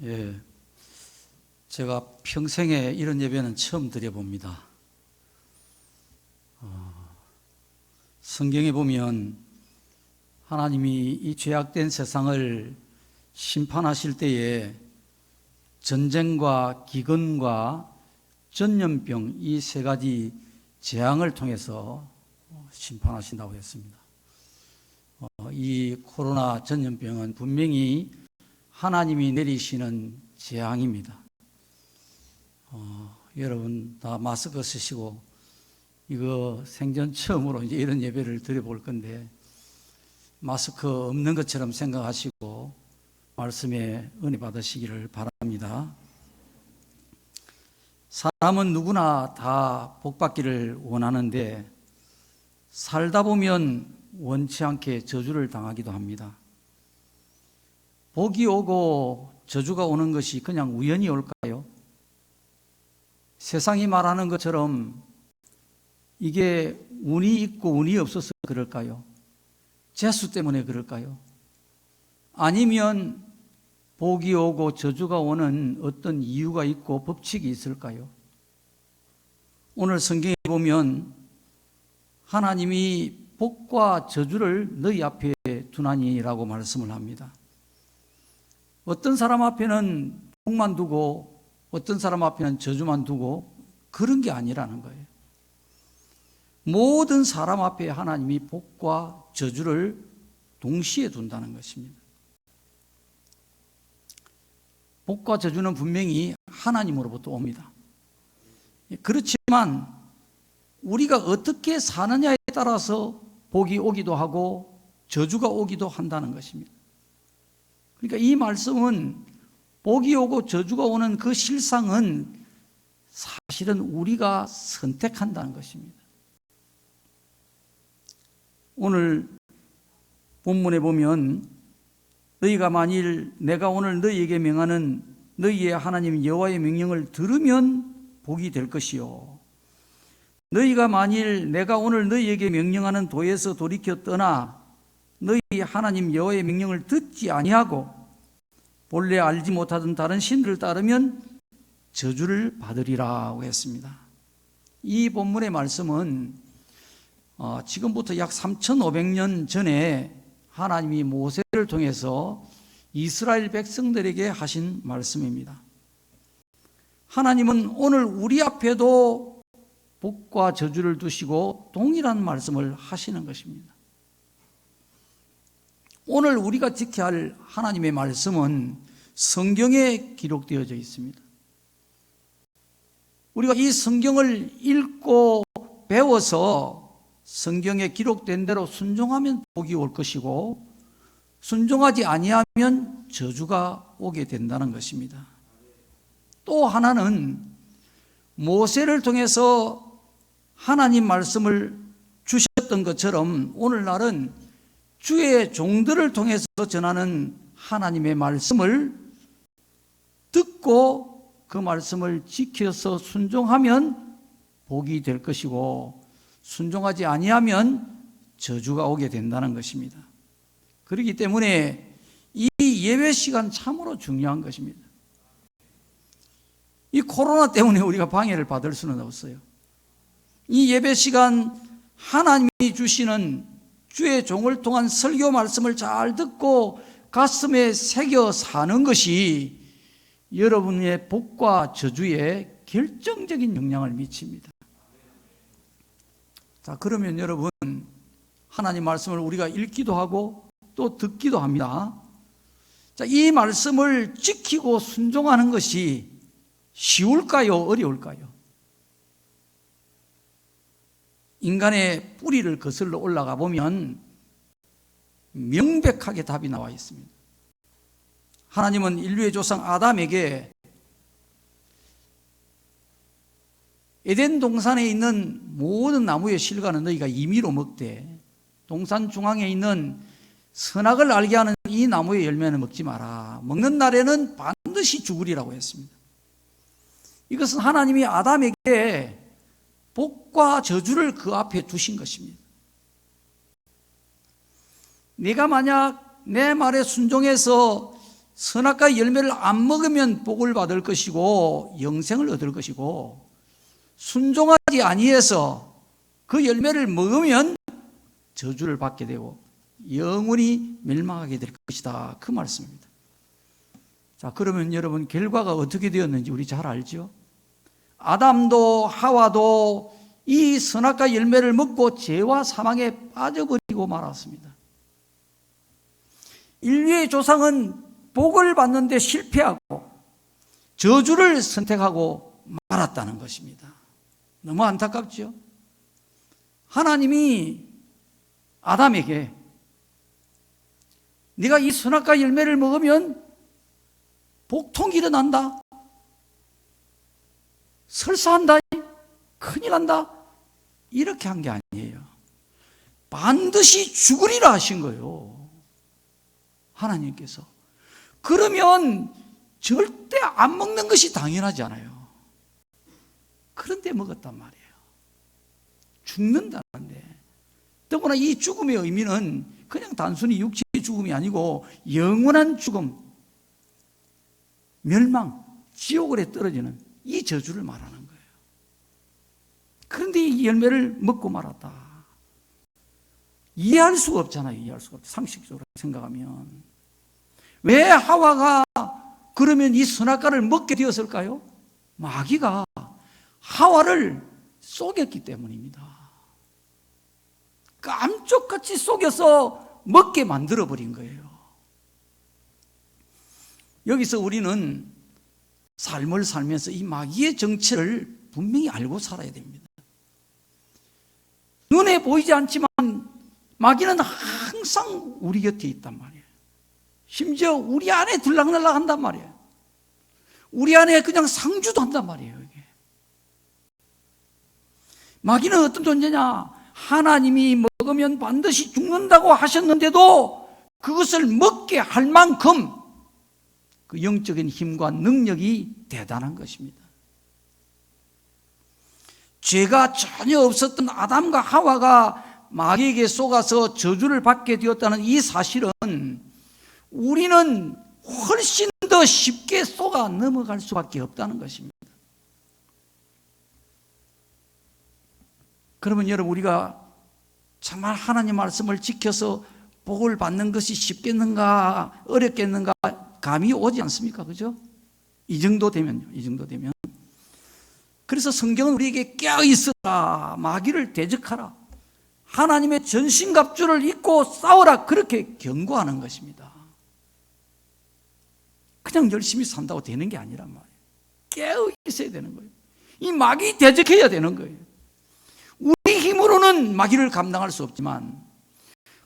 예, 제가 평생에 이런 예배는 처음 드려봅니다. 성경에 보면 하나님이 이 죄악된 세상을 심판하실 때에 전쟁과 기근과 전염병 이 세 가지 재앙을 통해서 심판하신다고 했습니다. 이 코로나 전염병은 분명히 하나님이 내리시는 재앙입니다. 여러분 다 마스크 쓰시고 이거 생전 처음으로 이제 이런 예배를 드려볼 건데 마스크 없는 것처럼 생각하시고 말씀에 은혜 받으시기를 바랍니다. 사람은 누구나 다 복받기를 원하는데 살다 보면 원치 않게 저주를 당하기도 합니다. 복이 오고 저주가 오는 것이 그냥 우연히 올까요? 세상이 말하는 것처럼 이게 운이 있고 운이 없어서 그럴까요? 재수 때문에 그럴까요? 아니면 복이 오고 저주가 오는 어떤 이유가 있고 법칙이 있을까요? 오늘 성경에 보면 하나님이 복과 저주를 너희 앞에 두나니라고 말씀을 합니다. 어떤 사람 앞에는 복만 두고 어떤 사람 앞에는 저주만 두고 그런 게 아니라는 거예요. 모든 사람 앞에 하나님이 복과 저주를 동시에 둔다는 것입니다. 복과 저주는 분명히 하나님으로부터 옵니다. 그렇지만 우리가 어떻게 사느냐에 따라서 복이 오기도 하고 저주가 오기도 한다는 것입니다. 그러니까 이 말씀은 복이 오고 저주가 오는 그 실상은 사실은 우리가 선택한다는 것입니다. 오늘 본문에 보면 너희가 만일 내가 오늘 너희에게 명하는 너희의 하나님 여호와의 명령을 들으면 복이 될 것이요 너희가 만일 내가 오늘 너희에게 명령하는 도에서 돌이켜 떠나 너희 하나님 여호와의 명령을 듣지 아니하고 본래 알지 못하던 다른 신들을 따르면 저주를 받으리라고 했습니다. 이 본문의 말씀은 지금부터 약 3,500년 전에 하나님이 모세를 통해서 이스라엘 백성들에게 하신 말씀입니다. 하나님은 오늘 우리 앞에도 복과 저주를 두시고 동일한 말씀을 하시는 것입니다. 오늘 우리가 지켜야 할 하나님의 말씀은 성경에 기록되어져 있습니다. 우리가 이 성경을 읽고 배워서 성경에 기록된 대로 순종하면 복이 올 것이고 순종하지 아니하면 저주가 오게 된다는 것입니다. 또 하나는 모세를 통해서 하나님 말씀을 주셨던 것처럼 오늘날은 주의 종들을 통해서 전하는 하나님의 말씀을 듣고 그 말씀을 지켜서 순종하면 복이 될 것이고 순종하지 아니하면 저주가 오게 된다는 것입니다. 그렇기 때문에 이 예배 시간 참으로 중요한 것입니다. 이 코로나 때문에 우리가 방해를 받을 수는 없어요. 이 예배 시간 하나님이 주시는 주의 종을 통한 설교 말씀을 잘 듣고 가슴에 새겨 사는 것이 여러분의 복과 저주에 결정적인 영향을 미칩니다. 자, 그러면 여러분, 하나님 말씀을 우리가 읽기도 하고 또 듣기도 합니다. 자, 이 말씀을 지키고 순종하는 것이 쉬울까요? 어려울까요? 인간의 뿌리를 거슬러 올라가 보면 명백하게 답이 나와 있습니다. 하나님은 인류의 조상 아담에게 에덴 동산에 있는 모든 나무의 실과는 너희가 임의로 먹되 동산 중앙에 있는 선악을 알게 하는 이 나무의 열매는 먹지 마라. 먹는 날에는 반드시 죽으리라고 했습니다. 이것은 하나님이 아담에게 복과 저주를 그 앞에 두신 것입니다. 네가 만약 내 말에 순종해서 선악과의 열매를 안 먹으면 복을 받을 것이고 영생을 얻을 것이고, 순종하지 아니해서 그 열매를 먹으면 저주를 받게 되고 영원히 멸망하게 될 것이다, 그 말씀입니다. 자, 그러면 여러분, 결과가 어떻게 되었는지 우리 잘 알죠? 아담도 하와도 이 선악과 열매를 먹고 죄와 사망에 빠져버리고 말았습니다. 인류의 조상은 복을 받는데 실패하고 저주를 선택하고 말았다는 것입니다. 너무 안타깝죠? 하나님이 아담에게 네가 이 선악과 열매를 먹으면 복통이 일어난다, 설사한다, 큰일 난다, 이렇게 한 게 아니에요. 반드시 죽으리라 하신 거예요, 하나님께서. 그러면 절대 안 먹는 것이 당연하잖아요. 그런데 먹었단 말이에요. 죽는다는데. 더구나 이 죽음의 의미는 그냥 단순히 육체의 죽음이 아니고 영원한 죽음, 멸망, 지옥으로 떨어지는 이 저주를 말하는 거예요. 그런데 이 열매를 먹고 말았다. 이해할 수가 없잖아요. 이해할 수가 없죠. 상식적으로 생각하면. 왜 하와가 그러면 이 선악과를 먹게 되었을까요? 마귀가 하와를 속였기 때문입니다. 깜짝같이 속여서 먹게 만들어버린 거예요. 여기서 우리는 삶을 살면서 이 마귀의 정체를 분명히 알고 살아야 됩니다. 눈에 보이지 않지만 마귀는 항상 우리 곁에 있단 말이에요. 심지어 우리 안에 들락날락 한단 말이에요. 우리 안에 그냥 상주도 한단 말이에요. 이게. 마귀는 어떤 존재냐? 하나님이 먹으면 반드시 죽는다고 하셨는데도 그것을 먹게 할 만큼 그 영적인 힘과 능력이 대단한 것입니다. 죄가 전혀 없었던 아담과 하와가 마귀에게 속아서 저주를 받게 되었다는 이 사실은 우리는 훨씬 더 쉽게 속아 넘어갈 수밖에 없다는 것입니다. 그러면 여러분, 우리가 정말 하나님 말씀을 지켜서 복을 받는 것이 쉽겠는가 어렵겠는가 감이 오지 않습니까? 그죠? 이 정도 되면요. 이 정도 되면. 그래서 성경은 우리에게 깨어있으라, 마귀를 대적하라, 하나님의 전신갑주를 입고 싸우라, 그렇게 경고하는 것입니다. 그냥 열심히 산다고 되는 게 아니란 말이에요. 깨어있어야 되는 거예요. 이 마귀 대적해야 되는 거예요. 우리 힘으로는 마귀를 감당할 수 없지만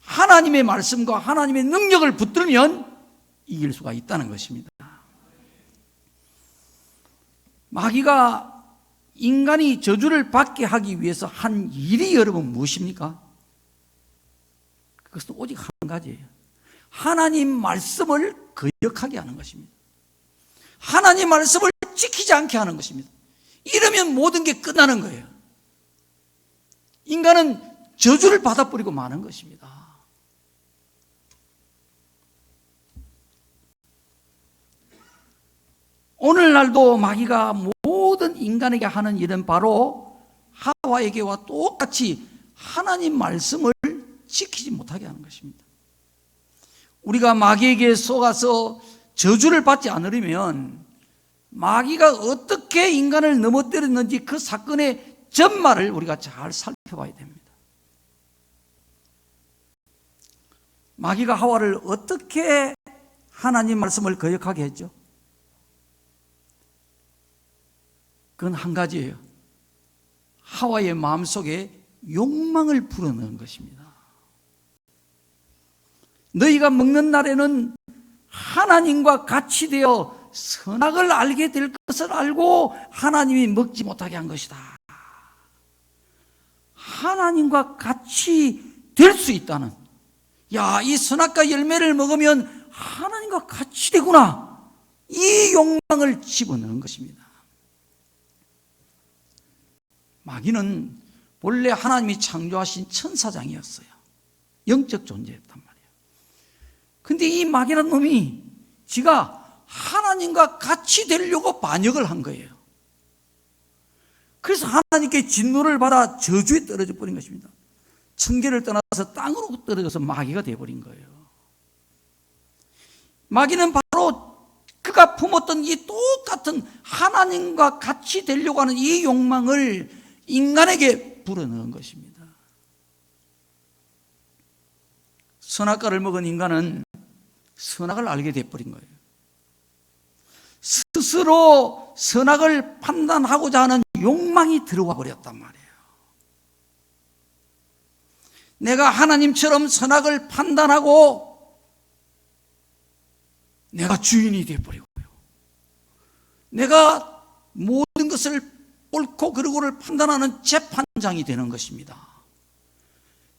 하나님의 말씀과 하나님의 능력을 붙들면 이길 수가 있다는 것입니다. 마귀가 인간이 저주를 받게 하기 위해서 한 일이 여러분 무엇입니까? 그것은 오직 한 가지예요. 하나님 말씀을 거역하게 하는 것입니다. 하나님 말씀을 지키지 않게 하는 것입니다. 이러면 모든 게 끝나는 거예요. 인간은 저주를 받아버리고 마는 것입니다. 오늘날도 마귀가 모든 인간에게 하는 일은 바로 하와에게와 똑같이 하나님 말씀을 지키지 못하게 하는 것입니다. 우리가 마귀에게 속아서 저주를 받지 않으려면 마귀가 어떻게 인간을 넘어뜨렸는지 그 사건의 전말을 우리가 잘 살펴봐야 됩니다. 마귀가 하와를 어떻게 하나님 말씀을 거역하게 했죠? 그건 한 가지예요. 하와의 마음속에 욕망을 불어넣은 것입니다. 너희가 먹는 날에는 하나님과 같이 되어 선악을 알게 될 것을 알고 하나님이 먹지 못하게 한 것이다. 하나님과 같이 될 수 있다는, 야, 이 선악과 열매를 먹으면 하나님과 같이 되구나, 이 욕망을 집어넣은 것입니다. 마귀는 본래 하나님이 창조하신 천사장이었어요. 영적 존재였단 말이에요. 근데 이 마귀란 놈이 지가 하나님과 같이 되려고 반역을 한 거예요. 그래서 하나님께 진노를 받아 저주에 떨어져 버린 것입니다. 천계를 떠나서 땅으로 떨어져서 마귀가 되어버린 거예요. 마귀는 바로 그가 품었던 이 똑같은 하나님과 같이 되려고 하는 이 욕망을 인간에게 불어넣은 것입니다. 선악과를 먹은 인간은 선악을 알게 되어버린 거예요. 스스로 선악을 판단하고자 하는 욕망이 들어와 버렸단 말이에요. 내가 하나님처럼 선악을 판단하고 내가 주인이 되어버리고요. 내가 모든 것을 옳고 그르고를 판단하는 재판장이 되는 것입니다.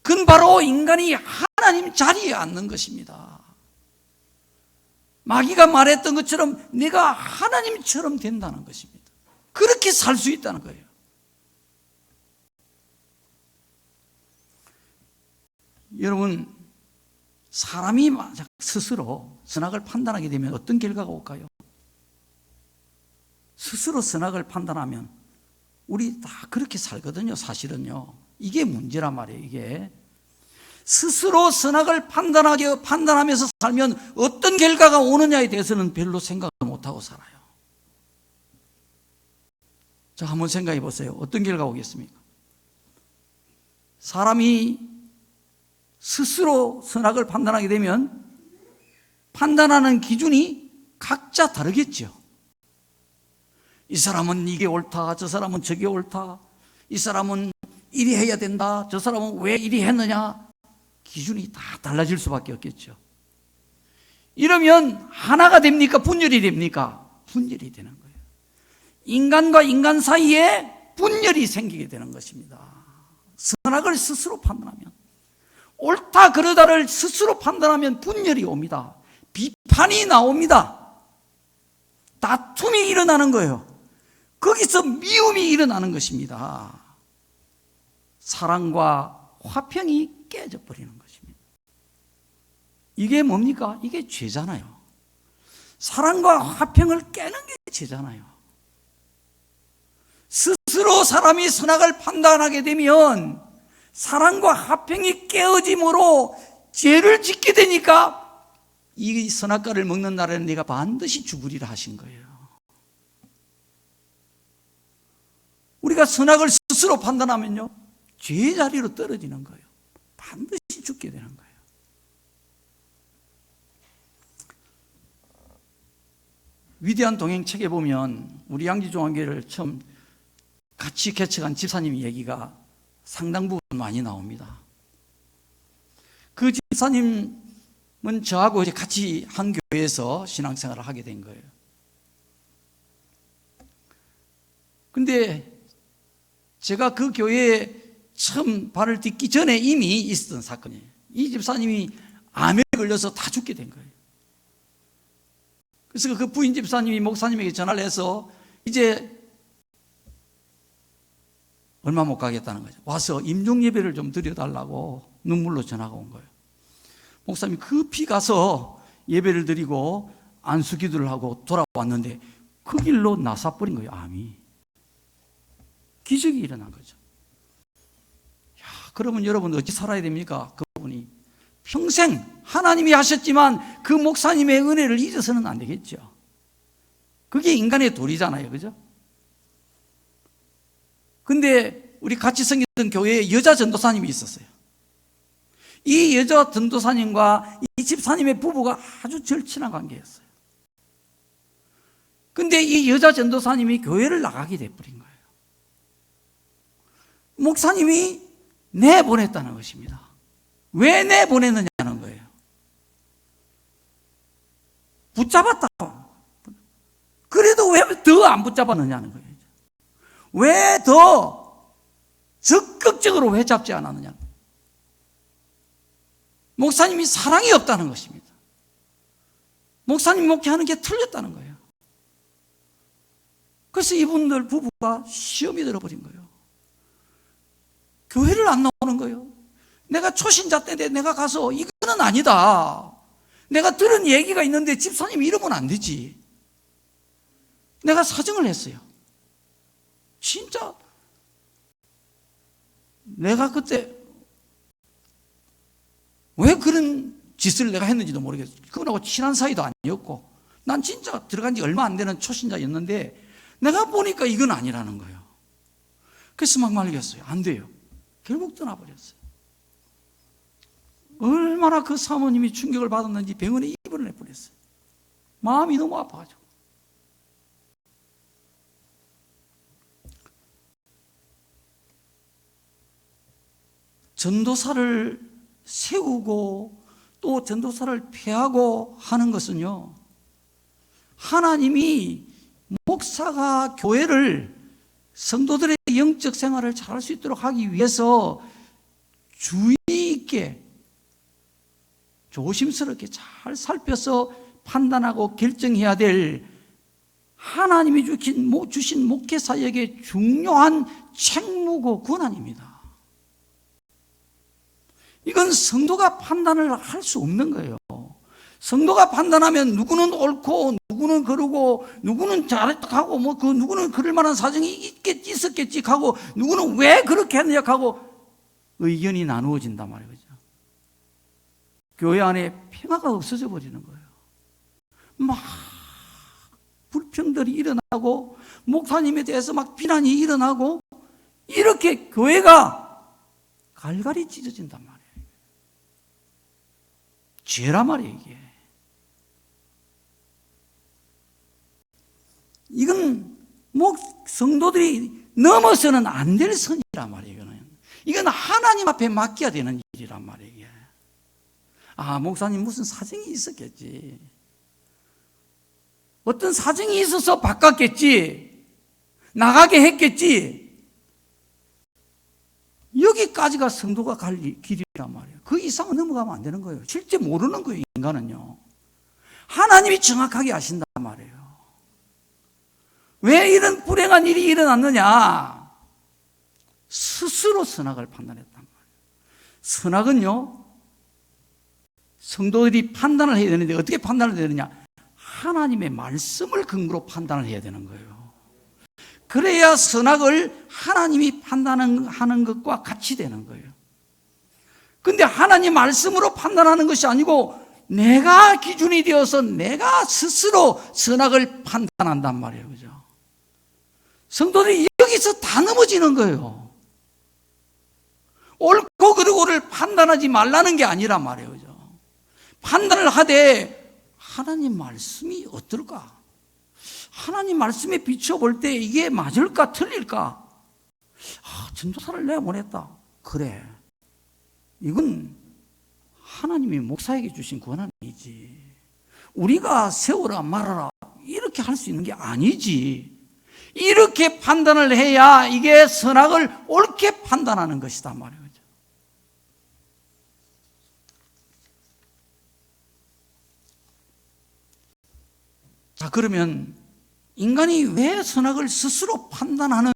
그건 바로 인간이 하나님 자리에 앉는 것입니다. 마귀가 말했던 것처럼 내가 하나님처럼 된다는 것입니다. 그렇게 살 수 있다는 거예요. 여러분, 사람이 스스로 선악을 판단하게 되면 어떤 결과가 올까요? 스스로 선악을 판단하면 우리 다 그렇게 살거든요. 사실은요. 이게 문제란 말이에요. 이게 스스로 선악을 판단하면서 살면 어떤 결과가 오느냐에 대해서는 별로 생각을 못하고 살아요. 자, 한번 생각해 보세요. 어떤 결과가 오겠습니까? 사람이 스스로 선악을 판단하게 되면 판단하는 기준이 각자 다르겠죠. 이 사람은 이게 옳다, 저 사람은 저게 옳다, 이 사람은 이리 해야 된다, 저 사람은 왜 이리 했느냐, 기준이 다 달라질 수밖에 없겠죠. 이러면 하나가 됩니까? 분열이 됩니까? 분열이 되는 거예요. 인간과 인간 사이에 분열이 생기게 되는 것입니다. 선악을 스스로 판단하면, 옳다 그르다를 스스로 판단하면 분열이 옵니다. 비판이 나옵니다. 다툼이 일어나는 거예요. 거기서 미움이 일어나는 것입니다. 사랑과 화평이 깨져버리는 것입니다. 이게 뭡니까? 이게 죄잖아요. 사랑과 화평을 깨는 게 죄잖아요. 스스로 사람이 선악을 판단하게 되면 사랑과 화평이 깨어짐으로 죄를 짓게 되니까 이 선악과를 먹는 날에는 네가 반드시 죽으리라 하신 거예요. 우리가 선악을 스스로 판단하면요, 죄의 자리로 떨어지는 거예요. 반드시 죽게 되는 거예요. 위대한 동행 책에 보면 우리 양지종합교회를 처음 같이 개척한 집사님 얘기가 상당 부분 많이 나옵니다. 그 집사님은 저하고 이제 같이 한 교회에서 신앙생활을 하게 된 거예요. 근데 제가 그 교회에 처음 발을 딛기 전에 이미 있었던 사건이에요. 이 집사님이 암에 걸려서 다 죽게 된 거예요. 그래서 그 부인 집사님이 목사님에게 전화를 해서 이제 얼마 못 가겠다는 거죠. 와서 임종 예배를 좀 드려달라고 눈물로 전화가 온 거예요. 목사님이 급히 가서 예배를 드리고 안수 기도를 하고 돌아왔는데 그 길로 나사버린 거예요. 암이. 기적이 일어난 거죠. 야, 그러면 여러분 어찌 살아야 됩니까? 그분이 평생 하나님이 하셨지만 그 목사님의 은혜를 잊어서는 안 되겠죠. 그게 인간의 도리잖아요. 그죠? 근데 우리 같이 섬기던 교회에 여자 전도사님이 있었어요. 이 여자 전도사님과 이 집사님의 부부가 아주 절친한 관계였어요. 근데 이 여자 전도사님이 교회를 나가게 돼버린 거예요. 목사님이 내보냈다는 것입니다. 왜 내보냈느냐는 거예요. 붙잡았다. 그래도 왜 더 안 붙잡았느냐는 거예요. 왜 더 적극적으로 왜 잡지 않았느냐. 목사님이 사랑이 없다는 것입니다. 목사님 목회하는 게 틀렸다는 거예요. 그래서 이분들 부부가 시험이 들어버린 거예요. 교회를 안 나오는 거예요. 내가 초신자 때인데 내가 가서 이거는 아니다. 내가 들은 얘기가 있는데 집사님 이러면 안 되지. 내가 사정을 했어요. 진짜 내가 그때 왜 그런 짓을 내가 했는지도 모르겠어요. 그분하고 친한 사이도 아니었고 난 진짜 들어간 지 얼마 안 되는 초신자였는데 내가 보니까 이건 아니라는 거예요. 그래서 막 말렸어요. 안 돼요. 결국 떠나버렸어요. 얼마나 그 사모님이 충격을 받았는지 병원에 입원을 해버렸어요. 마음이 너무 아파가지고. 전도사를 세우고 또 전도사를 폐하고 하는 것은요, 하나님이 목사가 교회를 성도들의 영적 생활을 잘할 수 있도록 하기 위해서 주의 있게 조심스럽게 잘 살펴서 판단하고 결정해야 될 하나님이 주신 목회사역의 중요한 책무고 권한입니다. 이건 성도가 판단을 할 수 없는 거예요. 성도가 판단하면 누구는 옳고 누구는 그러고 누구는 잘했다고 뭐 그 누구는 그럴 만한 사정이 있었겠지 하고 누구는 왜 그렇게 했느냐 하고 의견이 나누어진단 말이에요. 교회 안에 평화가 없어져 버리는 거예요. 막 불평들이 일어나고 목사님에 대해서 막 비난이 일어나고 이렇게 교회가 갈갈이 찢어진단 말이에요. 죄란 말이에요, 이게. 이건 성도들이 넘어서는 안 될 선이란 말이에요. 이건 하나님 앞에 맡겨야 되는 일이란 말이에요. 이게. 아, 목사님 무슨 사정이 있었겠지. 어떤 사정이 있어서 바꿨겠지. 나가게 했겠지. 여기까지가 성도가 갈 길이란 말이에요. 그 이상은 넘어가면 안 되는 거예요. 실제 모르는 거예요, 인간은요. 하나님이 정확하게 아신단 말이에요. 왜 이런 불행한 일이 일어났느냐? 스스로 선악을 판단했단 말이에요. 선악은요, 성도들이 판단을 해야 되는데 어떻게 판단을 해야 되느냐? 하나님의 말씀을 근거로 판단을 해야 되는 거예요. 그래야 선악을 하나님이 판단하는 것과 같이 되는 거예요. 근데 하나님 말씀으로 판단하는 것이 아니고 내가 기준이 되어서 내가 스스로 선악을 판단한단 말이에요. 그죠? 성도들이 여기서 다 넘어지는 거예요. 옳고 그르고를 판단하지 말라는 게 아니란 말이에요. 그죠? 판단을 하되 하나님 말씀이 어떨까? 하나님 말씀에 비춰볼 때 이게 맞을까 틀릴까? 아, 전도사를 내가 보냈다. 그래, 이건 하나님이 목사에게 주신 권한이지. 우리가 세우라 말아라 이렇게 할 수 있는 게 아니지. 이렇게 판단을 해야 이게 선악을 옳게 판단하는 것이다 말이에요. 자, 그러면 인간이 왜 선악을 스스로 판단하는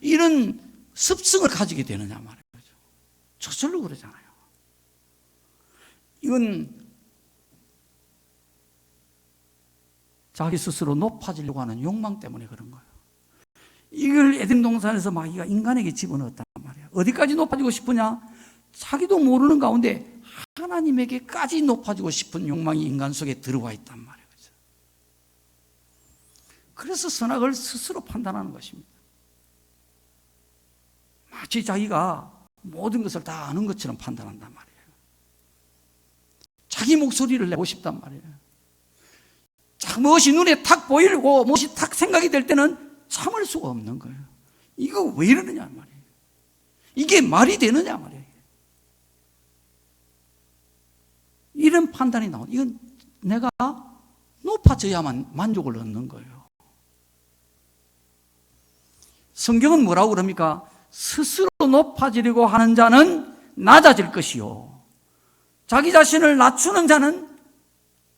이런 습성을 가지게 되느냐 말이에요. 저절로 그러잖아요. 이건 자기 스스로 높아지려고 하는 욕망 때문에 그런 거예요. 이걸 에덴 동산에서 마귀가 인간에게 집어넣었단 말이에요. 어디까지 높아지고 싶으냐? 자기도 모르는 가운데 하나님에게까지 높아지고 싶은 욕망이 인간 속에 들어와 있단 말이에요. 그래서 선악을 스스로 판단하는 것입니다. 마치 자기가 모든 것을 다 아는 것처럼 판단한단 말이에요. 자기 목소리를 내고 싶단 말이에요. 무엇이 눈에 탁 보이고 무엇이 탁 생각이 될 때는 참을 수가 없는 거예요. 이거 왜 이러느냐 말이에요. 이게 말이 되느냐 말이에요. 이런 판단이 나오는, 이건 내가 높아져야만 만족을 얻는 거예요. 성경은 뭐라고 그럽니까? 스스로 높아지려고 하는 자는 낮아질 것이요, 자기 자신을 낮추는 자는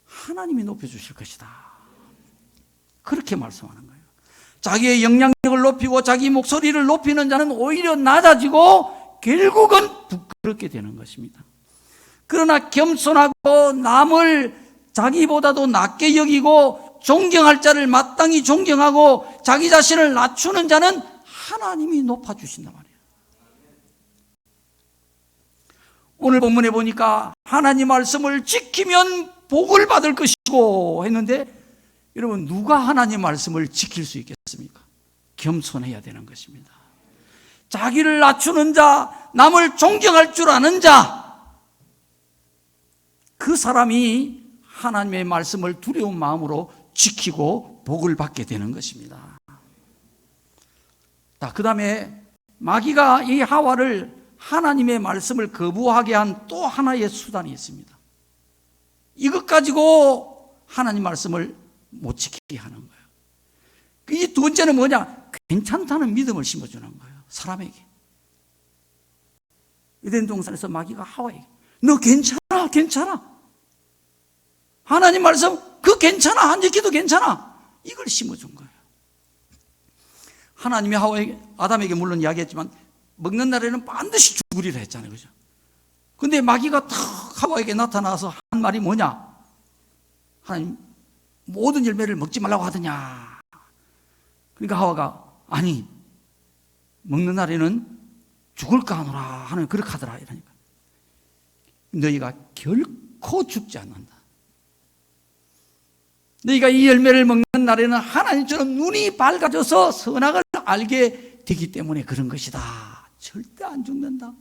하나님이 높여주실 것이다. 그렇게 말씀하는 거예요. 자기의 영향력을 높이고 자기 목소리를 높이는 자는 오히려 낮아지고 결국은 부끄럽게 되는 것입니다. 그러나 겸손하고 남을 자기보다도 낮게 여기고 존경할 자를 마땅히 존경하고 자기 자신을 낮추는 자는 하나님이 높아주신단 말이에요. 오늘 본문에 보니까 하나님 말씀을 지키면 복을 받을 것이고 했는데, 여러분 누가 하나님 말씀을 지킬 수 있겠습니까? 겸손해야 되는 것입니다. 자기를 낮추는 자, 남을 존경할 줄 아는 자, 그 사람이 하나님의 말씀을 두려운 마음으로 지키고 복을 받게 되는 것입니다. 자, 그 다음에 마귀가 이 하와를 하나님의 말씀을 거부하게 한 또 하나의 수단이 있습니다. 이것 가지고 하나님 말씀을 못 지키게 하는 거예요. 이 두 번째는 뭐냐? 괜찮다는 믿음을 심어주는 거예요, 사람에게. 에덴 동산에서 마귀가 하와에게 너 괜찮아. 하나님 말씀 그 괜찮아, 안 지켜도 괜찮아. 이걸 심어준 거예요. 하나님이 아담에게 물론 이야기했지만 먹는 날에는 반드시 죽으리라 했잖아요, 그죠? 근데 마귀가 탁 하와에게 나타나서 한 말이 뭐냐? 하나님 모든 열매를 먹지 말라고 하더냐? 그러니까 하와가 아니 먹는 날에는 죽을까 하노라, 하나님 그렇게 하더라 이러니까 너희가 결코 죽지 않는다. 너희가 이 열매를 먹는 날에는 하나님처럼 눈이 밝아져서 선악을 알게 되기 때문에 그런 것이다. 절대 안 죽는다.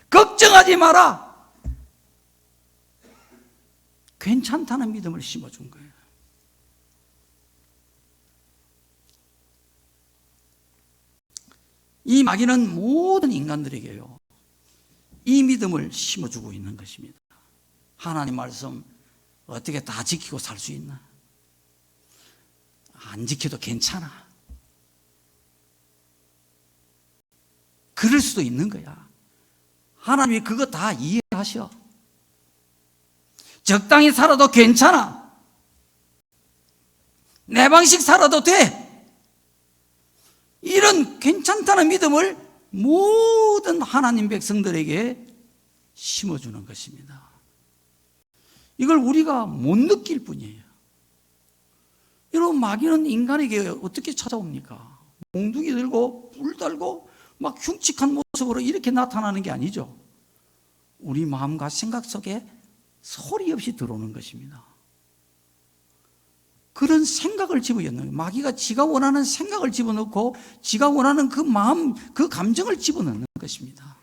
걱정하지 마라. 괜찮다는 믿음을 심어준 거예요. 이 마귀는 모든 인간들에게요, 이 믿음을 심어주고 있는 것입니다. 하나님 말씀 어떻게 다 지키고 살 수 있나? 안 지켜도 괜찮아. 그럴 수도 있는 거야. 하나님이 그거 다 이해하셔. 적당히 살아도 괜찮아. 내 방식 살아도 돼. 이런 괜찮다는 믿음을 모든 하나님 백성들에게 심어주는 것입니다. 이걸 우리가 못 느낄 뿐이에요. 여러분 마귀는 인간에게 어떻게 찾아옵니까? 몽둥이 들고 불 달고 막 흉측한 모습으로 이렇게 나타나는 게 아니죠. 우리 마음과 생각 속에 소리 없이 들어오는 것입니다. 그런 생각을 집어넣는 거예요. 마귀가 지가 원하는 생각을 집어넣고 지가 원하는 그 마음, 그 감정을 집어넣는 것입니다.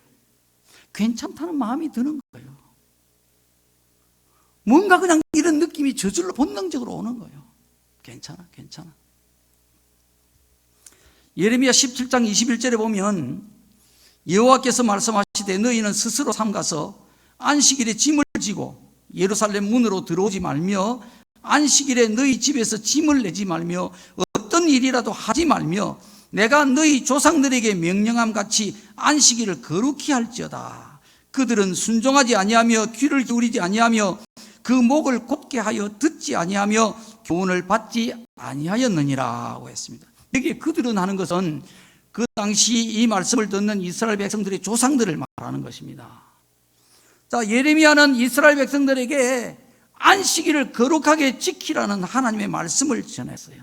괜찮다는 마음이 드는 거예요. 뭔가 그냥 이런 느낌이 저절로 본능적으로 오는 거예요. 괜찮아. 예레미야 17장 21절에 보면 여호와께서 말씀하시되 너희는 스스로 삼가서 안식일에 짐을 지고 예루살렘 문으로 들어오지 말며 안식일에 너희 집에서 짐을 내지 말며 어떤 일이라도 하지 말며 내가 너희 조상들에게 명령함 같이 안식일을 거룩히 할지어다. 그들은 순종하지 아니하며 귀를 기울이지 아니하며 그 목을 곧게 하여 듣지 아니하며 교훈을 받지 아니하였느니라고 했습니다. 여기 그들은 하는 것은 그 당시 이 말씀을 듣는 이스라엘 백성들의 조상들을 말하는 것입니다. 자, 예레미야는 이스라엘 백성들에게 안식일을 거룩하게 지키라는 하나님의 말씀을 전했어요.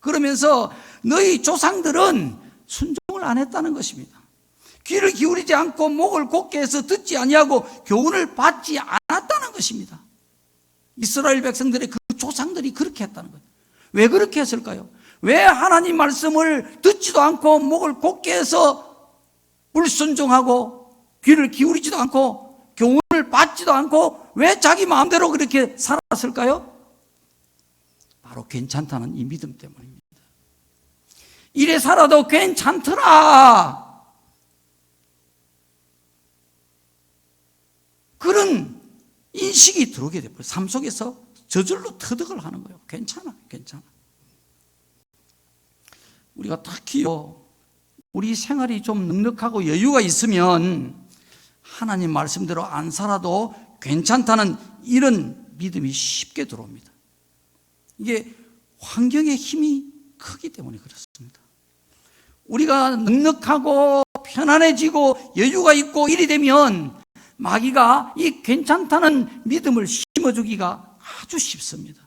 그러면서 너희 조상들은 순종을 안 했다는 것입니다. 귀를 기울이지 않고 목을 곧게 해서 듣지 아니하고 교훈을 받지 않았다는 것입니다. 이스라엘 백성들의 그 조상들이 그렇게 했다는 거예요. 왜 그렇게 했을까요? 왜 하나님 말씀을 듣지도 않고 목을 곧게 해서 불순종하고 귀를 기울이지도 않고 교훈을 받지도 않고 왜 자기 마음대로 그렇게 살았을까요? 바로 괜찮다는 이 믿음 때문입니다. 이래 살아도 괜찮더라. 그런 인식이 들어오게 돼버려요. 삶 속에서 저절로 터득을 하는 거예요. 괜찮아. 우리가 특히요, 우리 생활이 좀 넉넉하고 여유가 있으면 하나님 말씀대로 안 살아도 괜찮다는 이런 믿음이 쉽게 들어옵니다. 이게 환경의 힘이 크기 때문에 그렇습니다. 우리가 넉넉하고 편안해지고 여유가 있고 이리 되면 마귀가 이 괜찮다는 믿음을 심어주기가 아주 쉽습니다.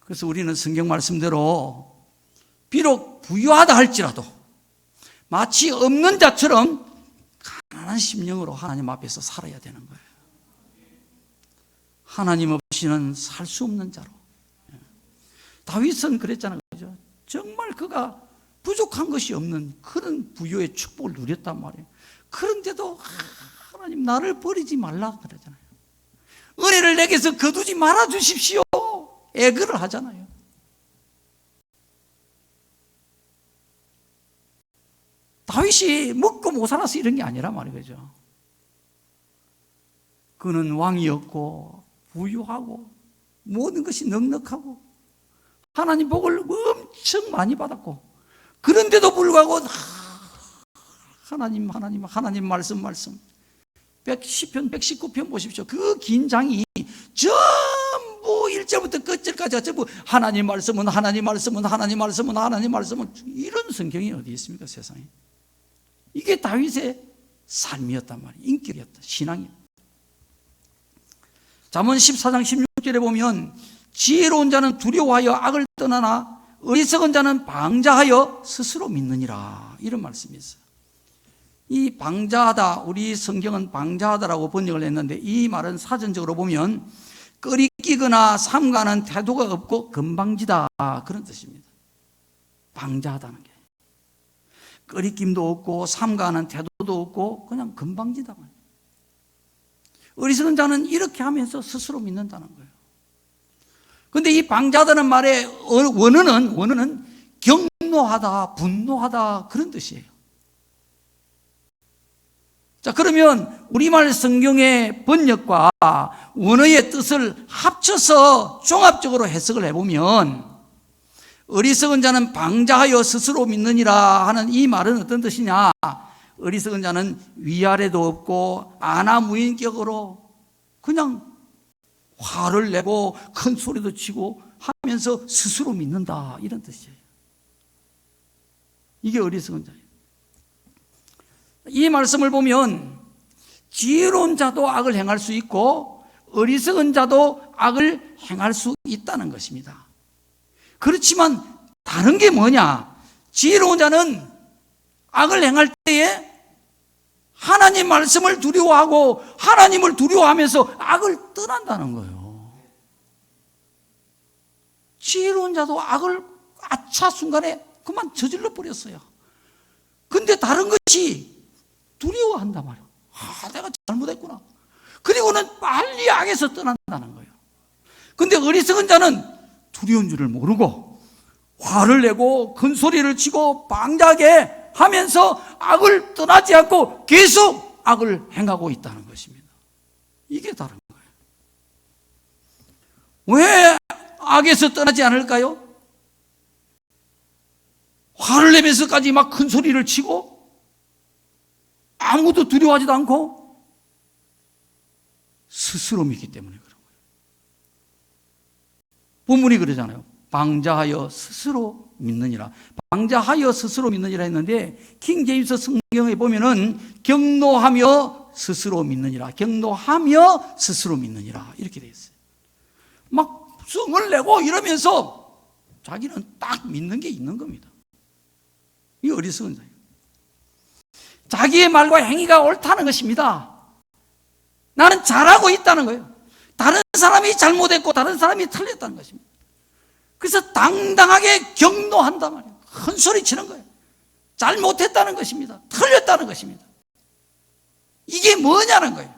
그래서 우리는 성경 말씀대로 비록 부유하다 할지라도 마치 없는 자처럼 가난한 심령으로 하나님 앞에서 살아야 되는 거예요. 하나님 없이는 살 수 없는 자로. 다윗은 그랬잖아요. 그죠? 정말 그가 부족한 것이 없는 그런 부유의 축복을 누렸단 말이에요. 그런데도 하나님 나를 버리지 말라 그러잖아요. 은혜를 내게서 거두지 말아 주십시오. 애걸을 하잖아요. 다윗이 먹고 못 살아서 이런 게 아니라 말이죠. 그는 왕이었고 부유하고 모든 것이 넉넉하고 하나님 복을 엄청 많이 받았고, 그런데도 불구하고 하나님 말씀 시편 119편 보십시오. 그 긴 장이 전부 1절부터 끝절까지 전부 하나님 말씀은 이런 성경이 어디 있습니까, 세상에. 이게 다윗의 삶이었단 말이에요. 인격이었다, 신앙이었다. 잠언 14장 16절에 보면 지혜로운 자는 두려워하여 악을 떠나나 어리석은 자는 방자하여 스스로 믿느니라, 이런 말씀이 있어요. 이 방자하다, 우리 성경은 방자하다라고 번역을 했는데 이 말은 사전적으로 보면 끄리끼거나 삼가는 태도가 없고 건방지다, 그런 뜻입니다. 방자하다는 게 끄리낌도 없고 삼가는 태도도 없고 그냥 건방지다. 어리석은 자는 이렇게 하면서 스스로 믿는다는 거예요. 그런데 이 방자하다는 말의 원어는 경노하다, 분노하다, 그런 뜻이에요. 자, 그러면 우리말 성경의 번역과 원어의 뜻을 합쳐서 종합적으로 해석을 해보면 어리석은 자는 방자하여 스스로 믿느니라 하는 이 말은 어떤 뜻이냐? 어리석은 자는 위아래도 없고 안하무인격으로 그냥 화를 내고 큰 소리도 치고 하면서 스스로 믿는다, 이런 뜻이에요. 이게 어리석은 자예요. 이 말씀을 보면 지혜로운 자도 악을 행할 수 있고 어리석은 자도 악을 행할 수 있다는 것입니다. 그렇지만 다른 게 뭐냐? 지혜로운 자는 악을 행할 때에 하나님 말씀을 두려워하고 하나님을 두려워하면서 악을 떠난다는 거예요. 지혜로운 자도 악을 아차 순간에 그만 저질러 버렸어요. 근데 다른 것이 두려워한단 말이에요. 내가 잘못했구나. 그리고는 빨리 악에서 떠난다는 거예요. 근데 어리석은 자는 두려운 줄을 모르고 화를 내고 큰 소리를 치고 방자하게 하면서 악을 떠나지 않고 계속 악을 행하고 있다는 것입니다. 이게 다른 거예요. 왜 악에서 떠나지 않을까요? 화를 내면서까지 막 큰 소리를 치고 아무도 두려워하지도 않고 스스로 믿기 때문에 그런 거예요. 본문이 그러잖아요. 방자하여 스스로 믿느니라. 방자하여 스스로 믿느니라 했는데 킹 제임스 성경에 보면은 경노하며 스스로 믿느니라, 경노하며 스스로 믿느니라, 이렇게 되어 있어요. 막 성을 내고 이러면서 자기는 딱 믿는 게 있는 겁니다. 이 어리석은 자예요. 자기의 말과 행위가 옳다는 것입니다. 나는 잘하고 있다는 거예요. 다른 사람이 잘못했고 다른 사람이 틀렸다는 것입니다. 그래서 당당하게 경노한단 말이에요. 큰 소리 치는 거예요. 잘못했다는 것입니다. 틀렸다는 것입니다. 이게 뭐냐는 거예요.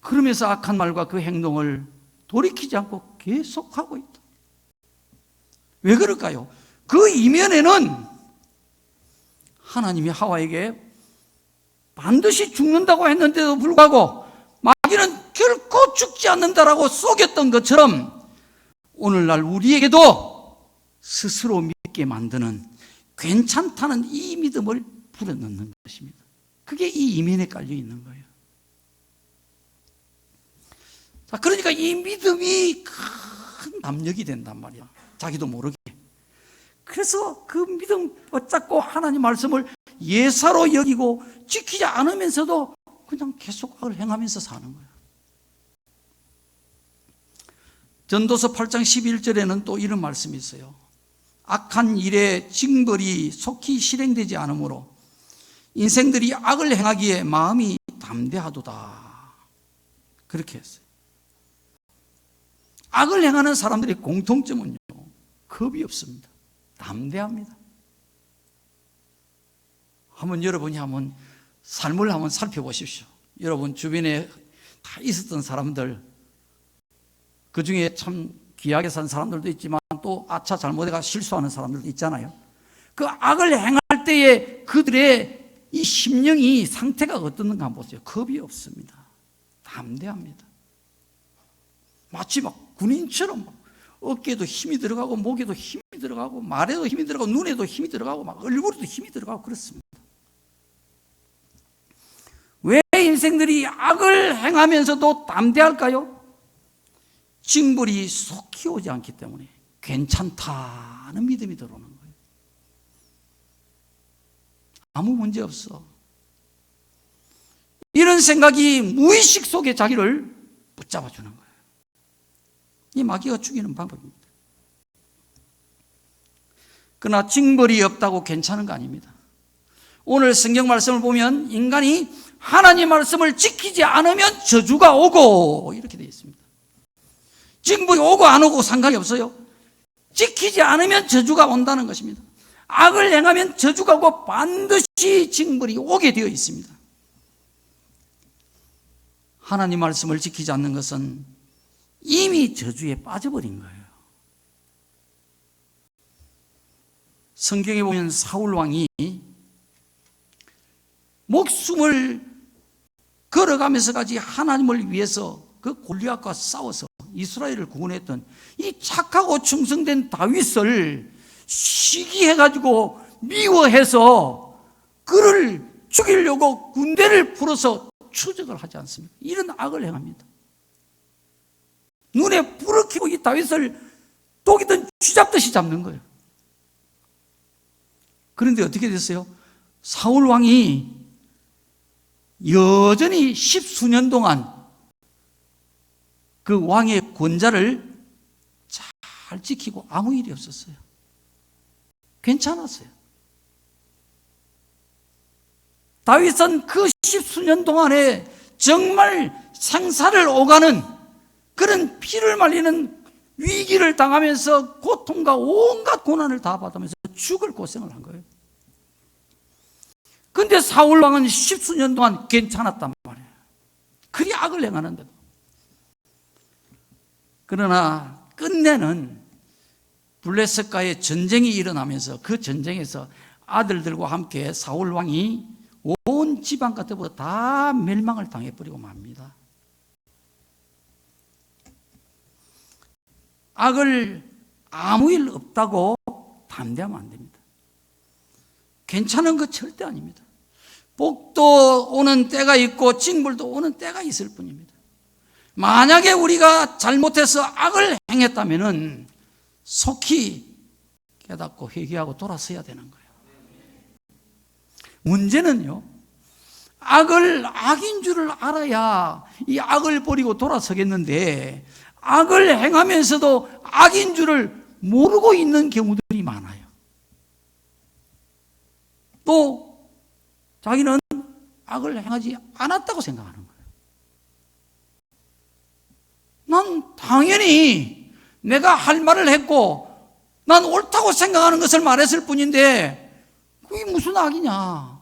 그러면서 악한 말과 그 행동을 돌이키지 않고 계속하고 있다. 왜 그럴까요? 그 이면에는 하나님이 하와에게 반드시 죽는다고 했는데도 불구하고 마귀는 결코 죽지 않는다라고 속였던 것처럼 오늘날 우리에게도 스스로 믿게 만드는 괜찮다는 이 믿음을 불어넣는 것입니다. 그게 이 이면에 깔려 있는 거예요. 자, 그러니까 이 믿음이 큰 압력이 된단 말이야. 자기도 모르게. 그래서 그 믿음 붙잡고 하나님 말씀을 예사로 여기고 지키지 않으면서도 그냥 계속 악을 행하면서 사는 거예요. 전도서 8장 11절에는 또 이런 말씀이 있어요. 악한 일의 징벌이 속히 실행되지 않으므로 인생들이 악을 행하기에 마음이 담대하도다. 그렇게 했어요. 악을 행하는 사람들의 공통점은요, 겁이 없습니다. 담대합니다. 여러분이 한번 삶을 한번 살펴보십시오. 여러분 주변에 다 있었던 사람들, 그 중에 참 귀하게 산 사람들도 있지만 또 아차 잘못해가 실수하는 사람들도 있잖아요. 그 악을 행할 때에 그들의 이 심령이 상태가 어떻는가 한번 보세요. 겁이 없습니다. 담대합니다. 마치 막 군인처럼 막 어깨에도 힘이 들어가고 목에도 힘이 들어가고 말에도 힘이 들어가고 눈에도 힘이 들어가고 막 얼굴에도 힘이 들어가고 그렇습니다. 왜 인생들이 악을 행하면서도 담대할까요? 징벌이 속히 오지 않기 때문에 괜찮다는 믿음이 들어오는 거예요. 아무 문제 없어. 이런 생각이 무의식 속에 자기를 붙잡아 주는 거예요. 이 마귀가 죽이는 방법입니다. 그러나 징벌이 없다고 괜찮은 거 아닙니다. 오늘 성경 말씀을 보면 인간이 하나님 말씀을 지키지 않으면 저주가 오고 이렇게 되어 있습니다. 징벌이 오고 안 오고 상관이 없어요. 지키지 않으면 저주가 온다는 것입니다. 악을 행하면 저주가 오고 반드시 징벌이 오게 되어 있습니다. 하나님 말씀을 지키지 않는 것은 이미 저주에 빠져버린 거예요. 성경에 보면 사울 왕이 목숨을 걸어가면서까지 하나님을 위해서 그 골리앗과 싸워서 이스라엘을 구원했던 이 착하고 충성된 다윗을 시기해가지고 미워해서 그를 죽이려고 군대를 풀어서 추적을 하지 않습니까? 이런 악을 행합니다. 눈에 불을 켜고 이 다윗을 독이든 쥐잡듯이 잡는 거예요. 그런데 어떻게 됐어요? 사울 왕이 여전히 10수년 동안 그 왕의 권자를 잘 지키고 아무 일이 없었어요. 괜찮았어요. 다윗은 그 10수년 동안에 정말 생사를 오가는 그런 피를 말리는 위기를 당하면서 고통과 온갖 고난을 다 받으면서 죽을 고생을 한 거예요. 그런데 사울 왕은 10수년 동안 괜찮았단 말이에요. 그리 악을 행하는데도. 그러나 끝내는 블레셋과의 전쟁이 일어나면서 그 전쟁에서 아들들과 함께 사울 왕이 온 지방 같은 다 멸망을 당해버리고 맙니다. 악을 아무 일 없다고 담대하면 안 됩니다. 괜찮은 거 절대 아닙니다. 복도 오는 때가 있고 징벌도 오는 때가 있을 뿐입니다. 만약에 우리가 잘못해서 악을 행했다면 속히 깨닫고 회개하고 돌아서야 되는 거예요. 문제는요, 악을 악인 줄을 알아야 이 악을 버리고 돌아서겠는데 악을 행하면서도 악인 줄을 모르고 있는 경우들이 많아요. 또 자기는 악을 행하지 않았다고 생각하는 거예요. 난 당연히 내가 할 말을 했고 난 옳다고 생각하는 것을 말했을 뿐인데 그게 무슨 악이냐.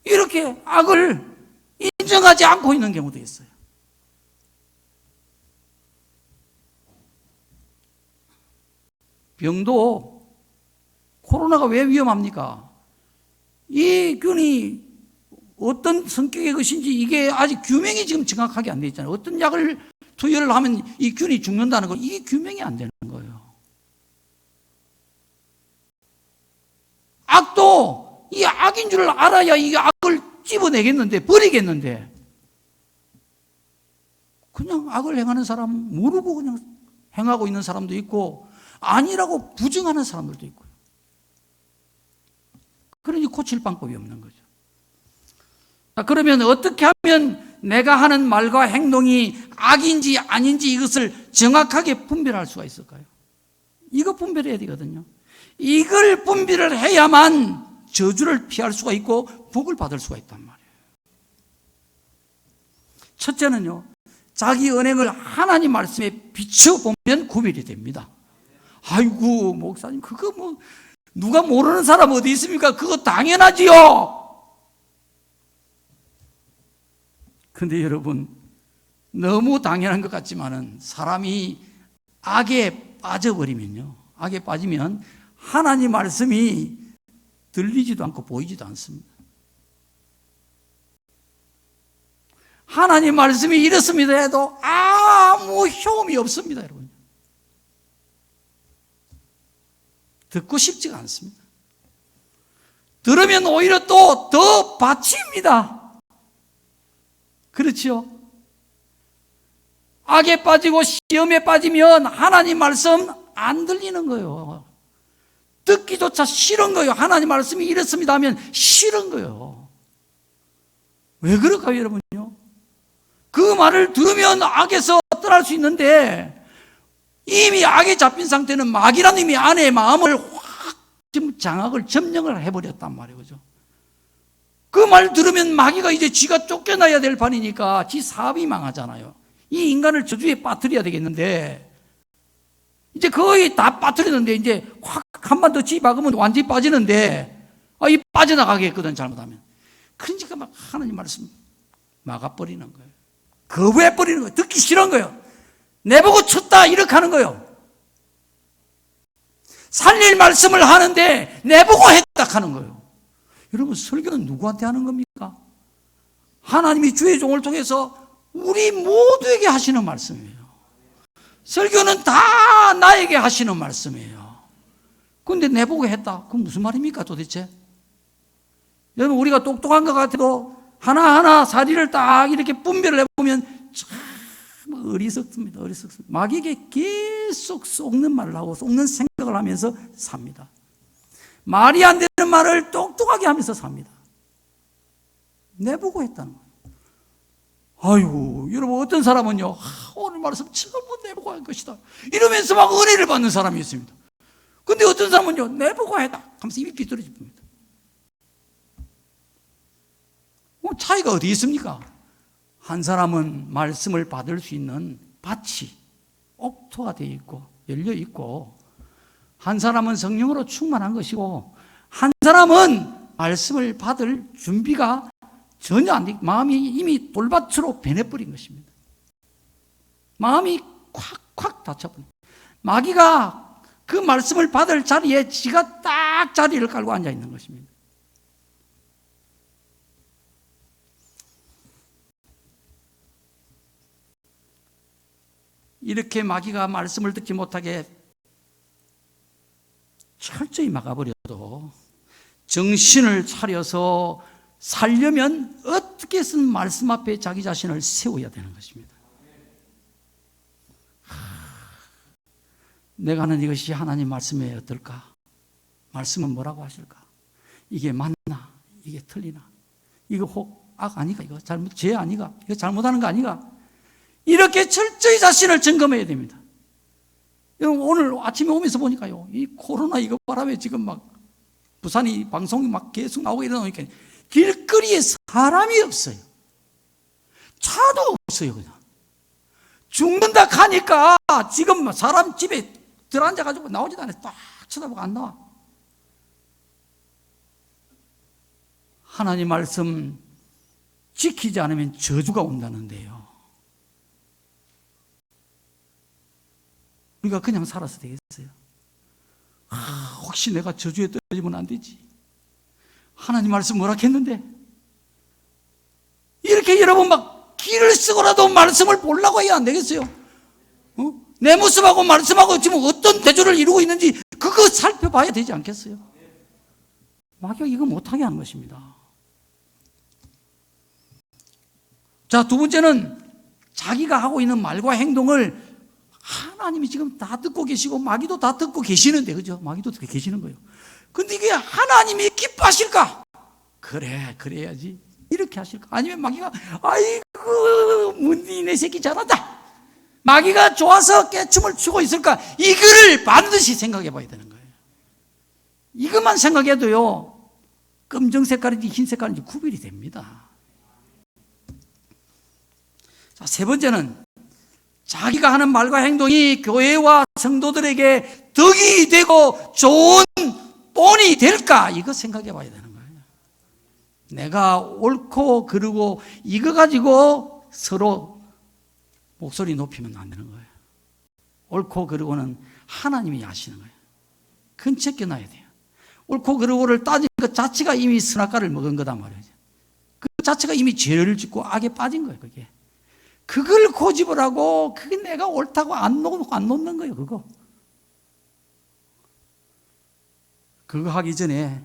이렇게 악을 인정하지 않고 있는 경우도 있어요. 병도 코로나가 왜 위험합니까? 이 균이 어떤 성격의 것인지 이게 아직 규명이 지금 정확하게 안 돼 있잖아요. 어떤 약을 투여를 하면 이 균이 죽는다는 거, 이게 규명이 안 되는 거예요. 악도 이 악인 줄 알아야 이 악을 찝어내겠는데, 버리겠는데 그냥 악을 행하는 사람 모르고 그냥 행하고 있는 사람도 있고 아니라고 부정하는 사람들도 있고요. 그러니 고칠 방법이 없는 거죠. 그러면 어떻게 하면 내가 하는 말과 행동이 악인지 아닌지 이것을 정확하게 분별할 수가 있을까요? 이거 분별해야 되거든요. 이걸 분별을 해야만 저주를 피할 수가 있고 복을 받을 수가 있단 말이에요. 첫째는요, 자기 언행을 하나님 말씀에 비춰보면 구별이 됩니다. 아이고 목사님, 그거 뭐 누가 모르는 사람 어디 있습니까? 그거 당연하지요. 근데 여러분, 너무 당연한 것 같지만은 사람이 악에 빠져버리면요, 악에 빠지면 하나님 말씀이 들리지도 않고 보이지도 않습니다. 하나님 말씀이 이렇습니다 해도 아무 효험이 없습니다, 여러분. 듣고 싶지가 않습니다. 들으면 오히려 또 더 바칩니다. 그렇죠? 악에 빠지고 시험에 빠지면 하나님 말씀 안 들리는 거예요. 듣기조차 싫은 거예요. 하나님 말씀이 이렇습니다 하면 싫은 거예요. 왜 그럴까요, 여러분요? 그 말을 들으면 악에서 떠날 수 있는데 이미 악에 잡힌 상태는 마귀라는 이미 아내의 마음을 확 지금 장악을 점령을 해버렸단 말이에요. 그죠? 그 말 들으면 마귀가 이제 지가 쫓겨나야 될 판이니까 지 사업이 망하잖아요. 이 인간을 저주에 빠뜨려야 되겠는데 이제 거의 다 빠뜨리는데 이제 확 한 번 더 지 박으면 완전히 빠지는데 이 빠져나가겠거든, 잘못하면. 그러니까 막 하나님 말씀 막아버리는 거예요. 거부해버리는 거예요. 듣기 싫은 거예요. 내보고 쳤다 이렇게 하는 거예요. 살릴 말씀을 하는데 내보고 했다 하는 거예요. 여러분, 설교는 누구한테 하는 겁니까? 하나님이 주의 종을 통해서 우리 모두에게 하시는 말씀이에요. 설교는 다 나에게 하시는 말씀이에요. 그런데 내보고 했다. 그건 무슨 말입니까 도대체? 여러분, 우리가 똑똑한 것 같아도 하나하나 사리를 딱 이렇게 분별을 해보면 참 어리석습니다. 어리석습니다. 마귀에게 계속 속는 말을 하고 속는 생각을 하면서 삽니다. 말이 안 되는 말을 똑똑하게 하면서 삽니다. 내보고 했다는 거예요. 아이고, 여러분, 어떤 사람은요, 오늘 말씀 전부 내보고 한 것이다 이러면서 막 은혜를 받는 사람이 있습니다. 근데 어떤 사람은요, 내보고 했다 하면서 입이 비뚤어집니다. 차이가 어디 있습니까? 한 사람은 말씀을 받을 수 있는 밭이 옥토가 되어 있고 열려 있고, 한 사람은 성령으로 충만한 것이고, 한 사람은 말씀을 받을 준비가 전혀 안 돼, 마음이 이미 돌밭으로 변해버린 것입니다. 마음이 콱콱 닫혀버린. 마귀가 그 말씀을 받을 자리에 지가 딱 자리를 깔고 앉아 있는 것입니다. 이렇게 마귀가 말씀을 듣지 못하게 철저히 막아버려도 정신을 차려서 살려면 어떻게 해서든 말씀 앞에 자기 자신을 세워야 되는 것입니다. 내가 하는 이것이 하나님 말씀에 어떨까? 말씀은 뭐라고 하실까? 이게 맞나? 이게 틀리나? 이거 혹 악 아니가? 이거 잘못, 죄 아니가? 이거 잘못하는 거 아니가? 이렇게 철저히 자신을 점검해야 됩니다. 오늘 아침에 오면서 보니까요, 이 코로나 이거 바람에 지금 막 부산이 방송이 막 계속 나오고 이러니까 길거리에 사람이 없어요. 차도 없어요. 그냥 죽는다 하니까 지금 사람 집에 들어앉아가지고 나오지도 않아요. 딱 쳐다보고 안 나와. 하나님 말씀 지키지 않으면 저주가 온다는데요, 우리가 그냥 살아서 되겠어요? 혹시 내가 저주에 떨어지면 안 되지. 하나님 말씀 뭐라 했는데 이렇게 여러분 막 길을 쓰고라도 말씀을 보려고 해야 안 되겠어요? 내 모습하고 말씀하고 지금 어떤 대조를 이루고 있는지 그거 살펴봐야 되지 않겠어요? 마귀가 이거 못하게 하는 것입니다. 자, 두 번째는 자기가 하고 있는 말과 행동을 하나님이 지금 다 듣고 계시고 마귀도 다 듣고 계시는데, 그죠? 마귀도 듣고 계시는 거예요. 근데 이게 하나님이 기뻐하실까? 그래, 그래야지. 이렇게 하실까? 아니면 마귀가 아이고 문디 내 새끼 잘한다, 마귀가 좋아서 깨춤을 추고 있을까? 이거를 반드시 생각해 봐야 되는 거예요. 이것만 생각해도요, 검정 색깔인지 흰 색깔인지 구별이 됩니다. 자, 세 번째는 자기가 하는 말과 행동이 교회와 성도들에게 덕이 되고 좋은 본이 될까? 이거 생각해 봐야 되는 거예요. 내가 옳고 그르고 이거 가지고 서로 목소리 높이면 안 되는 거예요. 옳고 그르고는 하나님이 아시는 거예요. 그건 제껴놔야 돼요. 옳고 그르고를 따진 것 자체가 이미 선악과를 먹은 거단 말이죠. 그 자체가 이미 죄를 짓고 악에 빠진 거예요. 그걸 고집을 하고 그게 내가 옳다고 안 놓는 거예요. 그거 하기 전에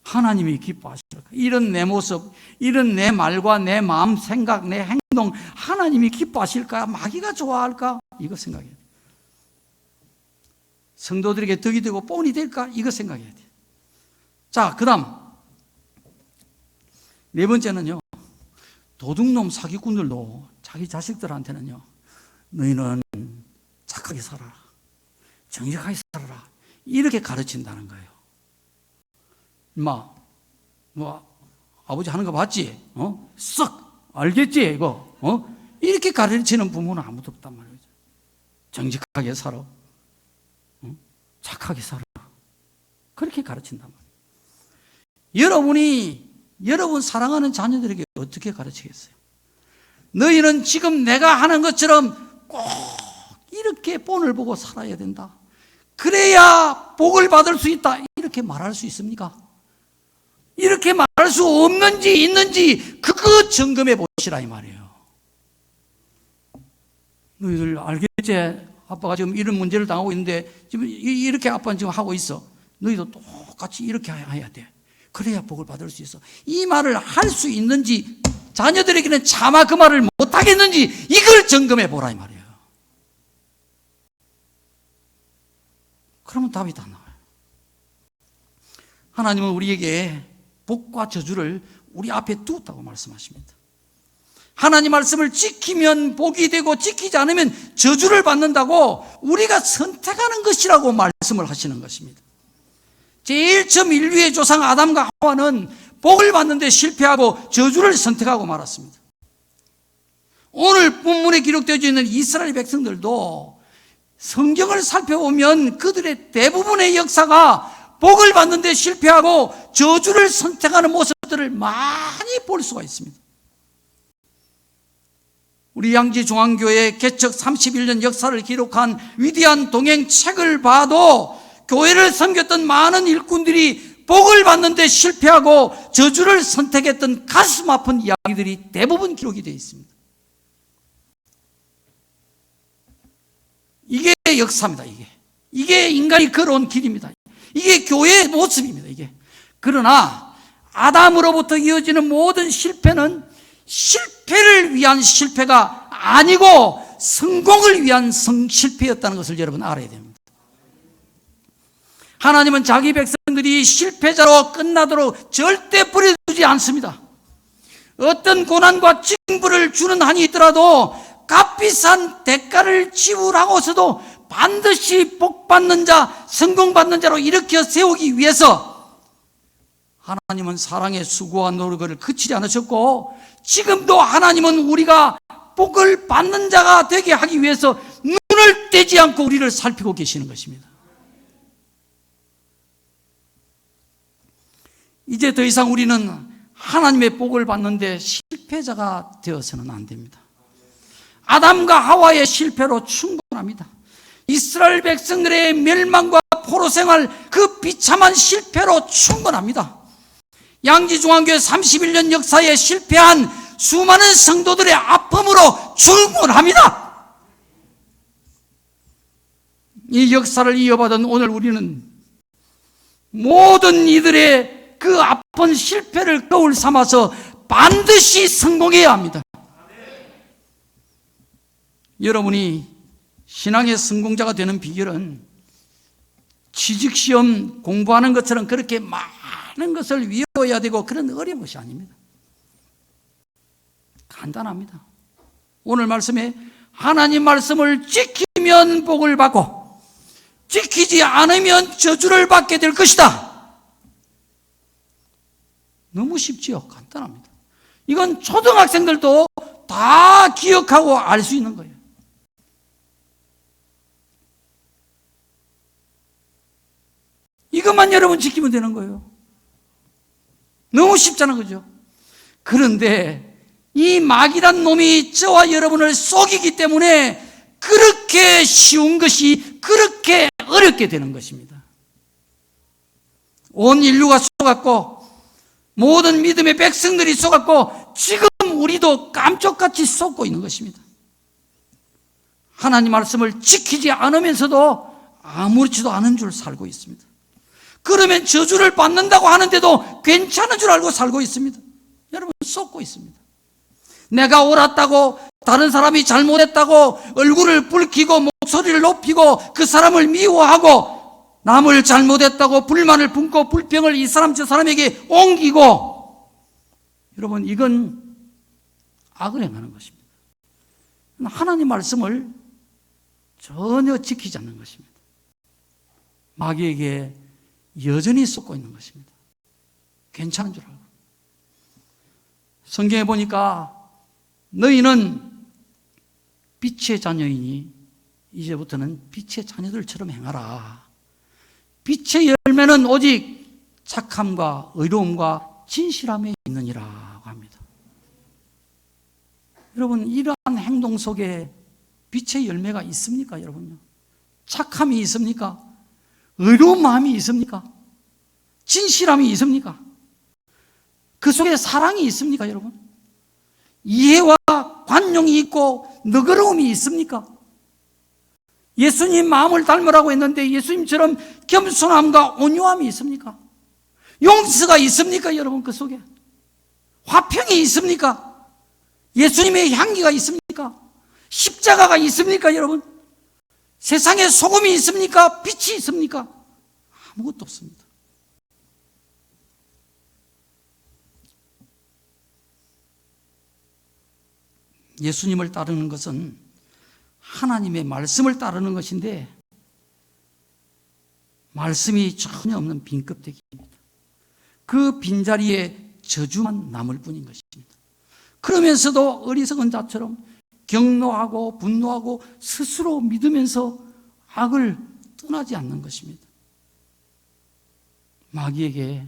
하나님이 기뻐하실까? 이런 내 모습, 이런 내 말과 내 마음, 생각, 내 행동 하나님이 기뻐하실까? 마귀가 좋아할까? 이거 생각해야 돼요. 성도들에게 덕이 되고 본이 될까? 이거 생각해야 돼요. 자, 그 다음 네 번째는요, 도둑놈 사기꾼들도 자기 자식들한테는요, 너희는 착하게 살아라, 정직하게 살아라, 이렇게 가르친다는 거예요. 아버지 하는 거 봤지? 쓱 알겠지? 이거 이렇게 가르치는 부모는 아무도 없단 말이죠. 정직하게 살아, 착하게 살아, 그렇게 가르친단 말이에요. 여러분 사랑하는 자녀들에게 어떻게 가르치겠어요? 너희는 지금 내가 하는 것처럼 꼭 이렇게 본을 보고 살아야 된다, 그래야 복을 받을 수 있다, 이렇게 말할 수 있습니까? 이렇게 말할 수 없는지 있는지 그거 점검해 보시라 이 말이에요. 너희들 알겠지? 아빠가 지금 이런 문제를 당하고 있는데 지금 이렇게 아빠는 지금 하고 있어. 너희도 똑같이 이렇게 해야 돼. 그래야 복을 받을 수 있어. 이 말을 할 수 있는지, 자녀들에게는 차마 그 말을 못 하겠는지, 이걸 점검해 보라 이 말이에요. 그러면 답이 다 나와요. 하나님은 우리에게 복과 저주를 우리 앞에 두었다고 말씀하십니다. 하나님 말씀을 지키면 복이 되고 지키지 않으면 저주를 받는다고 우리가 선택하는 것이라고 말씀을 하시는 것입니다. 제일 처음 인류의 조상 아담과 하와는 복을 받는데 실패하고 저주를 선택하고 말았습니다. 오늘 본문에 기록되어 있는 이스라엘 백성들도 성경을 살펴보면 그들의 대부분의 역사가 복을 받는데 실패하고 저주를 선택하는 모습들을 많이 볼 수가 있습니다. 우리 양지중앙교회 개척 31년 역사를 기록한 위대한 동행책을 봐도 교회를 섬겼던 많은 일꾼들이 복을 받는데 실패하고 저주를 선택했던 가슴 아픈 이야기들이 대부분 기록이 되어 있습니다. 이게 역사입니다. 이게 인간이 걸어온 길입니다. 이게 교회의 모습입니다. 그러나 아담으로부터 이어지는 모든 실패는 실패를 위한 실패가 아니고 성공을 위한 실패였다는 것을 여러분 알아야 됩니다. 하나님은 자기 백성들이 실패자로 끝나도록 절대 버려두지 않습니다. 어떤 고난과 징벌을 주는 한이 있더라도 값비싼 대가를 지불하고서도 반드시 복받는 자, 성공받는 자로 일으켜 세우기 위해서 하나님은 사랑의 수고와 노력을 그치지 않으셨고, 지금도 하나님은 우리가 복을 받는 자가 되게 하기 위해서 눈을 떼지 않고 우리를 살피고 계시는 것입니다. 이제 더 이상 우리는 하나님의 복을 받는데 실패자가 되어서는 안 됩니다. 아담과 하와의 실패로 충분합니다. 이스라엘 백성들의 멸망과 포로생활, 그 비참한 실패로 충분합니다. 양지중앙교회 31년 역사에 실패한 수많은 성도들의 아픔으로 충분합니다. 이 역사를 이어받은 오늘 우리는 모든 이들의 그 아픈 실패를 거울 삼아서 반드시 성공해야 합니다. 여러분이 신앙의 성공자가 되는 비결은 취직시험 공부하는 것처럼 그렇게 많은 것을 외워야 되고 그런 어려운 것이 아닙니다. 간단합니다. 오늘 말씀에 하나님 말씀을 지키면 복을 받고 지키지 않으면 저주를 받게 될 것이다. 너무 쉽지요. 간단합니다. 이건 초등학생들도 다 기억하고 알 수 있는 거예요. 이것만 여러분 지키면 되는 거예요. 너무 쉽잖아, 그죠? 그런데 이 마귀란 놈이 저와 여러분을 속이기 때문에 그렇게 쉬운 것이 그렇게 어렵게 되는 것입니다. 온 인류가 속았고 모든 믿음의 백성들이 속았고 지금 우리도 깜짝같이 속고 있는 것입니다. 하나님 말씀을 지키지 않으면서도 아무렇지도 않은 줄 살고 있습니다. 그러면 저주를 받는다고 하는데도 괜찮은 줄 알고 살고 있습니다. 여러분, 속고 있습니다. 내가 옳았다고, 다른 사람이 잘못했다고 얼굴을 붉히고 목소리를 높이고 그 사람을 미워하고 남을 잘못했다고 불만을 품고 불평을 이 사람 저 사람에게 옮기고, 여러분, 이건 악을 행하는 것입니다. 하나님 말씀을 전혀 지키지 않는 것입니다. 마귀에게 여전히 쏟고 있는 것입니다. 괜찮은 줄 알고. 성경에 보니까 너희는 빛의 자녀이니 이제부터는 빛의 자녀들처럼 행하라. 빛의 열매는 오직 착함과 의로움과 진실함에 있느니라고 합니다. 여러분, 이러한 행동 속에 빛의 열매가 있습니까, 여러분요? 착함이 있습니까? 의로운 마음이 있습니까? 진실함이 있습니까? 그 속에 사랑이 있습니까, 여러분? 이해와 관용이 있고 너그러움이 있습니까? 예수님 마음을 닮으라고 했는데 예수님처럼 겸손함과 온유함이 있습니까? 용서가 있습니까, 여러분? 그 속에 화평이 있습니까? 예수님의 향기가 있습니까? 십자가가 있습니까, 여러분? 세상에 소금이 있습니까? 빛이 있습니까? 아무것도 없습니다. 예수님을 따르는 것은 하나님의 말씀을 따르는 것인데 말씀이 전혀 없는 빈껍데기입니다. 그 빈자리에 저주만 남을 뿐인 것입니다. 그러면서도 어리석은 자처럼 경노하고 분노하고 스스로 믿으면서 악을 떠나지 않는 것입니다. 마귀에게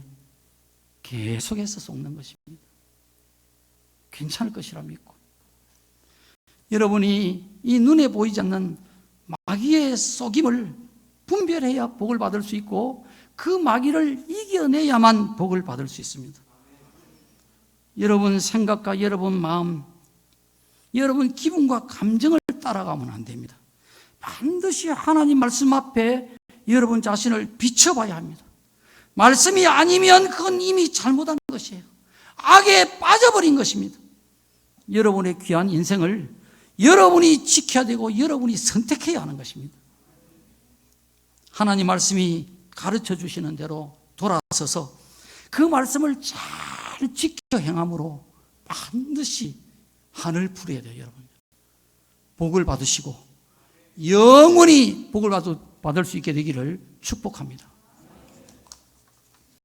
계속해서 속는 것입니다. 괜찮을 것이라 믿고 여러분이 이 눈에 보이지 않는 마귀의 속임을 분별해야 복을 받을 수 있고 그 마귀를 이겨내야만 복을 받을 수 있습니다. 여러분 생각과 여러분 마음, 여러분 기분과 감정을 따라가면 안 됩니다. 반드시 하나님 말씀 앞에 여러분 자신을 비춰봐야 합니다. 말씀이 아니면 그건 이미 잘못한 것이에요. 악에 빠져버린 것입니다. 여러분의 귀한 인생을 여러분이 지켜야 되고 여러분이 선택해야 하는 것입니다. 하나님 말씀이 가르쳐 주시는 대로 돌아서서 그 말씀을 잘 지켜 행함으로 반드시 하늘 풀어야 돼요, 여러분. 복을 받으시고 영원히 복을 받을 수 있게 되기를 축복합니다.